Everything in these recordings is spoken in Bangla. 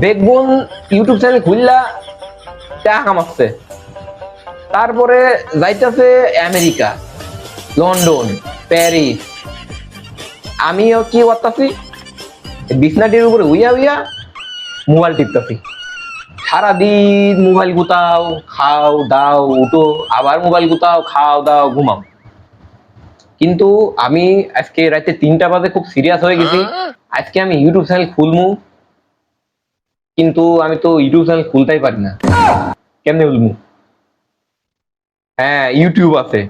দেখবুন ইউটিউব চ্যানেল খুললা টাকা কামাচ্ছে, তারপরে যাইতেছে আমেরিকা, লন্ডন, প্যারিস। আমিও কি করতেছি, বিছনাটির উপরে উইয়া উইয়া মোবাইল টিপতেছি। সারাদিন মোবাইল গুতাও, খাও দাও উঠো, আবার মোবাইল গুতাও, খাও দাও, ঘুমাও। কিন্তু আমি আজকে রাতে 3টা বাজে খুব সিরিয়াস হয়ে গেছি, আজকে আমি ইউটিউব চ্যানেল খুলমু। কিন্তু আমি তো ইউটিউব চ্যানেল খুলতেই পারি না, কেমনে খুলমু? হ্যাঁ, ইউটিউব আছে,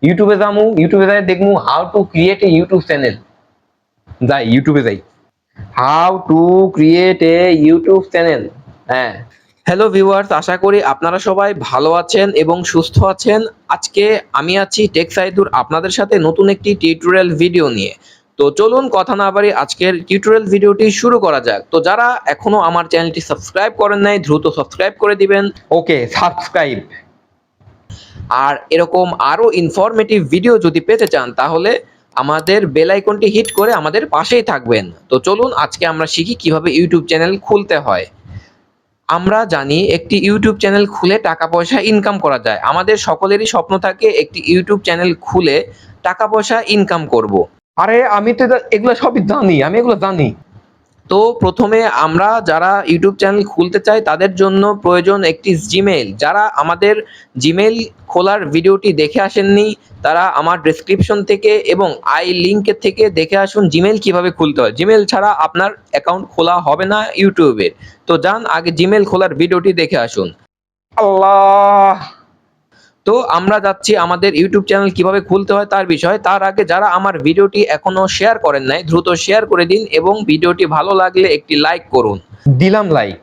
ইউটিউবে যামু, ইউটিউবে যাই দেখমু how to create a YouTube channel. যাই ইউটিউবে যাই, how to create a YouTube channel. হ্যাঁ, হ্যালো ভিউয়ার্স, আশা করি আপনারা সবাই ভালো আছেন এবং সুস্থ আছেন। আজকে আমি আছি টেক সাইদুর আপনাদের সাথে নতুন একটি টিউটোরিয়াল ভিডিও নিয়ে। তো চলুন কথা না বাড়িয়ে আজকের টিউটোরিয়াল ভিডিওটি শুরু করা যাক। তো যারা এখনো আমার চ্যানেলটি সাবস্ক্রাইব করেন নাই দ্রুত সাবস্ক্রাইব করে দিবেন। ওকে, সাবস্ক্রাইব। আর এরকম আরো ইনফরমেটিভ ভিডিও যদি পেতে চান তাহলে আমাদের বেল আইকনটি হিট করে আমাদের পাশেই থাকবেন। তো চলুন আজকে আমরা শিখি কিভাবে ইউটিউব চ্যানেল খুলতে হয়। আমরা জানি একটি ইউটিউব চ্যানেল খুলে টাকা পয়সা ইনকাম করা যায়। আমাদের সকলেরই স্বপ্ন থাকে একটি ইউটিউব চ্যানেল খুলে টাকা পয়সা ইনকাম করব। আরে আমি তো এগুলো সবই জানি, আমি এগুলো জানি। তো প্রথমে আমরা যারা ইউটিউব চ্যানেল খুলতে চাই তাদের জন্য প্রয়োজন একটি জিমেইল। যারা আমাদের জিমেইল খোলার ভিডিওটি দেখে আসেননি তারা আমার ডেসক্রিপশন থেকে এবং আই লিঙ্কের থেকে দেখে আসুন জিমেইল কিভাবে খুলতে হয়। জিমেইল ছাড়া আপনার অ্যাকাউন্ট খোলা হবে না ইউটিউবে। তো যান আগে জিমেইল খোলার ভিডিওটি দেখে আসুন। আল্লাহ! তো আমরা যাচ্ছি আমাদের ইউটিউব চ্যানেল কিভাবে খুলতে হয় তার বিষয়। তার আগে যারা আমার ভিডিওটি এখনো শেয়ার করেন নাই দ্রুত শেয়ার করে দিন এবং ভিডিওটি ভালো লাগলে একটি লাইক করুন। দিলাম লাইক।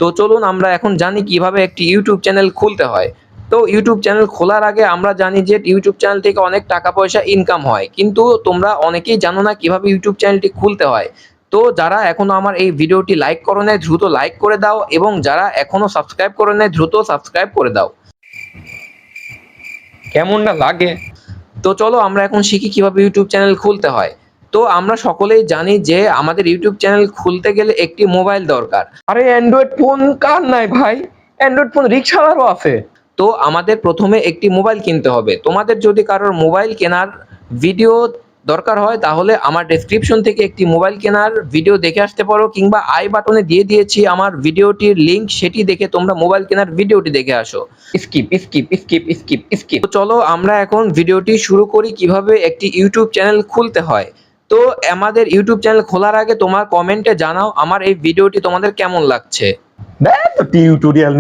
তো চলুন আমরা এখন জানি কিভাবে একটি ইউটিউব চ্যানেল খুলতে হয়। তো ইউটিউব চ্যানেল খোলার আগে আমরা জানি যে ইউটিউব চ্যানেল থেকে অনেক টাকা পয়সা ইনকাম হয়, কিন্তু তোমরা অনেকেই জানো না কিভাবে ইউটিউব চ্যানেলটি খুলতে হয়। তো যারা এখনো আমার এই ভিডিওটি লাইক করো নাই দ্রুত লাইক করে দাও এবং যারা এখনো সাবস্ক্রাইব করো নাই দ্রুত সাবস্ক্রাইব করে দাও। কেমন না লাগে? তো চলো আমরা এখন শিখি কিভাবে ইউটিউব চ্যানেল খুলতে হয়। তো আমরা সকলেই জানি যে আমাদের ইউটিউব চ্যানেল খুলতে গেলে একটি মোবাইল দরকার। আরে অ্যান্ড্রয়েড ফোন কার নাই ভাই? অ্যান্ড্রয়েড ফোন রিক্সাওয়ালারও আছে। তো আমাদের প্রথমে একটি মোবাইল কিনতে হবে। তোমাদের যদি কারোর মোবাইল কেনার ভিডিও দরকার হয় তাহলে আমার ডেসক্রিপশন থেকে একটি মোবাইল কেনার ভিডিও দেখে আসতে পারো, কিংবা আই বাটনে দিয়ে দিয়েছি আমার ভিডিওটির লিংক, সেটি দেখে তোমরা মোবাইল কেনার ভিডিওটি দেখে আসো। Skip skip skip skip skip. তো চলো আমরা এখন ভিডিওটি শুরু করি কিভাবে একটি ইউটিউব চ্যানেল খুলতে হয়। তো আমাদের ইউটিউব চ্যানেল খোলার আগে তোমার কমেন্টে জানাও আমার এই ভিডিওটি তোমাদের কেমন লাগছে। টিউটোরিয়াল